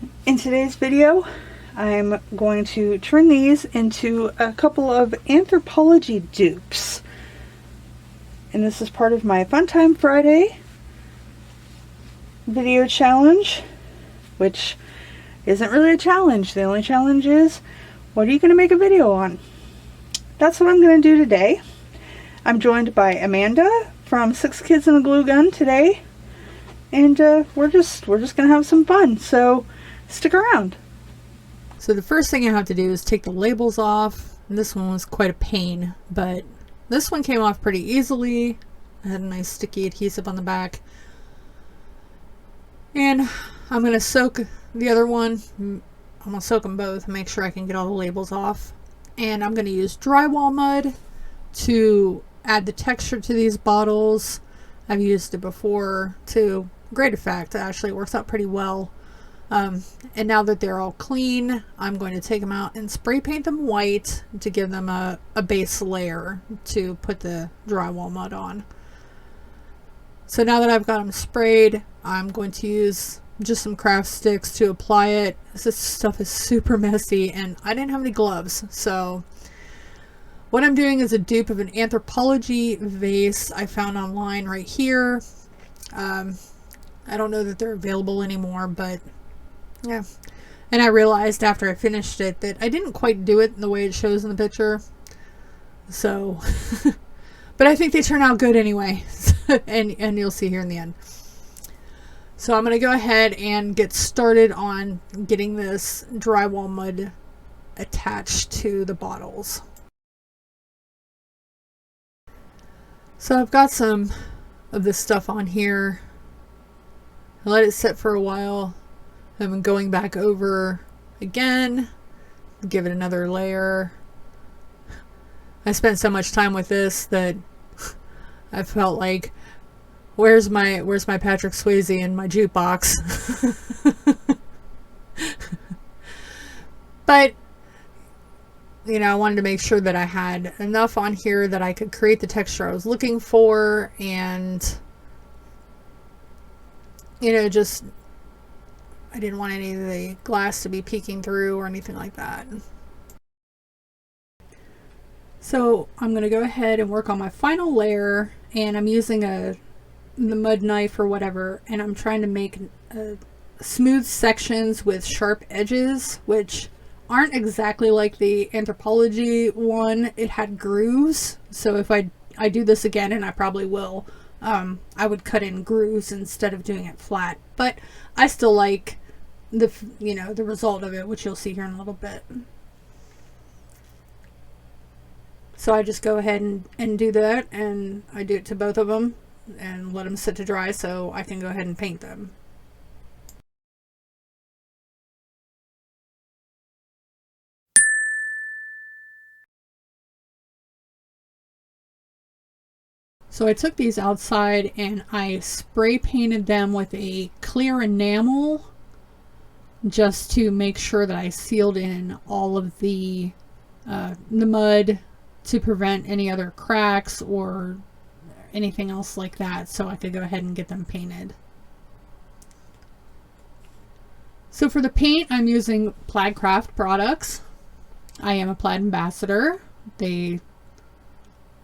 In today's video, I'm going to turn these into a couple of Anthropologie dupes. And this is part of my Funtime Friday video challenge, which isn't really a challenge. The only challenge is, what are you going to make a video on? That's what I'm going to do today. I'm joined by Amanda from 6 Kids and a Glue Gun today, and we're just going to have some fun. So stick around. So the first thing you have to do is take the labels off. And this one was quite a pain, but this one came off pretty easily. It had a nice sticky adhesive on the back. And I'm going to soak the other one. I'm going to soak them both and make sure I can get all the labels off. And I'm going to use drywall mud to add the texture to these bottles. I've used it before to great effect. It actually works out pretty well. And now that they're all clean, I'm going to take them out and spray paint them white to give them a base layer to put the drywall mud on. So now that I've got them sprayed, I'm going to use just some craft sticks to apply it. This stuff is super messy and I didn't have any gloves. So what I'm doing is a dupe of an Anthropologie vase I found online right here. I don't know that they're available anymore, but yeah. And I realized after I finished it that I didn't quite do it the way it shows in the picture. So, but I think they turn out good anyway. and you'll see here in the end. So I'm going to go ahead and get started on getting this drywall mud attached to the bottles. So I've got some of this stuff on here. I let it sit for a while. I'm going back over again, give it another layer. I spent so much time with this that I felt like, where's my Patrick Swayze in my jukebox? But you know, I wanted to make sure that I had enough on here that I could create the texture I was looking for, and you know, just I didn't want any of the glass to be peeking through or anything like that. So I'm going to go ahead and work on my final layer, and I'm using the mud knife or whatever, and I'm trying to make smooth sections with sharp edges, which aren't exactly like the Anthropologie one. It had grooves, so if I do this again, and I probably will, I would cut in grooves instead of doing it flat, but I still like the result of it, which you'll see here in a little bit. So I just go ahead and do that, and I do it to both of them and let them sit to dry so I can go ahead and paint them. So I took these outside and I spray painted them with a clear enamel just to make sure that I sealed in all of the mud to prevent any other cracks or anything else like that, so I could go ahead and get them painted. So for the paint, I'm using Plaid Craft products. I am a Plaid ambassador. They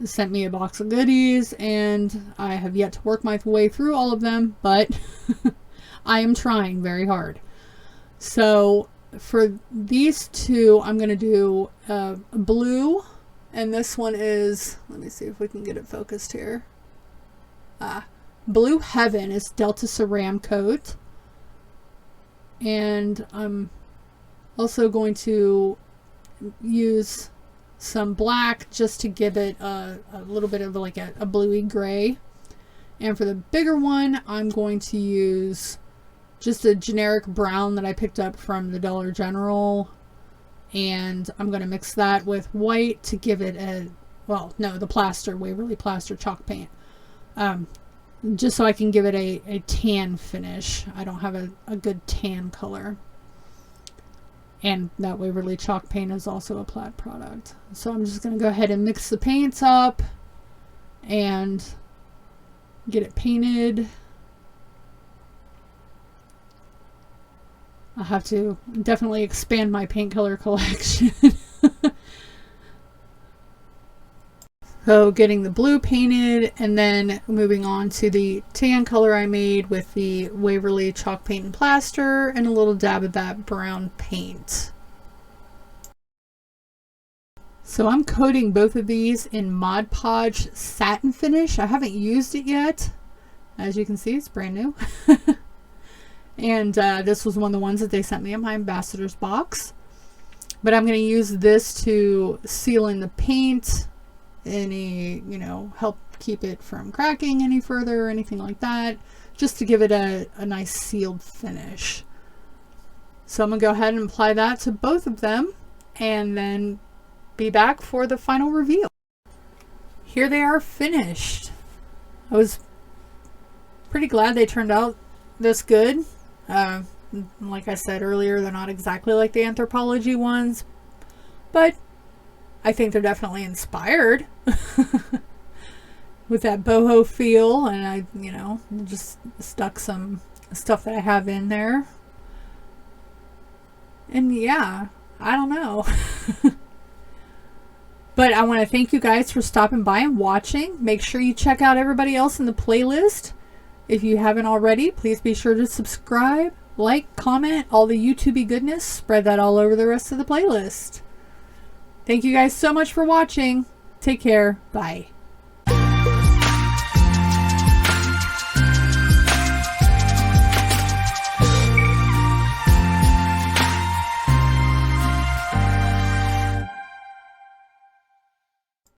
sent me a box of goodies and I have yet to work my way through all of them, but I am trying very hard. So for these two, I'm going to do a blue, and this one is, let me see if we can get it focused here. Blue Heaven is Delta Ceram Coat, and I'm also going to use some black just to give it a little bit of like a bluey gray. And for the bigger one, I'm going to use just a generic brown that I picked up from the Dollar General, and I'm going to mix that with white to give it the plaster, Waverly Plaster chalk paint, just so I can give it a tan finish. I don't have a good tan color, and that Waverly chalk paint is also a Plaid product. So I'm just going to go ahead and mix the paints up and get it painted. I'll have to definitely expand my paint color collection. So getting the blue painted and then moving on to the tan color I made with the Waverly chalk paint and plaster and a little dab of that brown paint. So I'm coating both of these in Mod Podge satin finish. I haven't used it yet. As you can see, it's brand new. And this was one of the ones that they sent me in my ambassador's box. But I'm going to use this to seal in the paint, any, you know, help keep it from cracking any further or anything like that, just to give it a nice sealed finish. So I'm going to go ahead and apply that to both of them and then be back for the final reveal. Here they are finished. I was pretty glad they turned out this good. Like I said earlier, they're not exactly like the Anthropologie ones, but I think they're definitely inspired with that boho feel, and I, you know, just stuck some stuff that I have in there. And yeah, I don't know. But I want to thank you guys for stopping by and watching. Make sure you check out everybody else in the playlist. If you haven't already, please be sure to subscribe, like, comment, all the YouTube-y goodness. Spread that all over the rest of the playlist. Thank you guys so much for watching. Take care. Bye.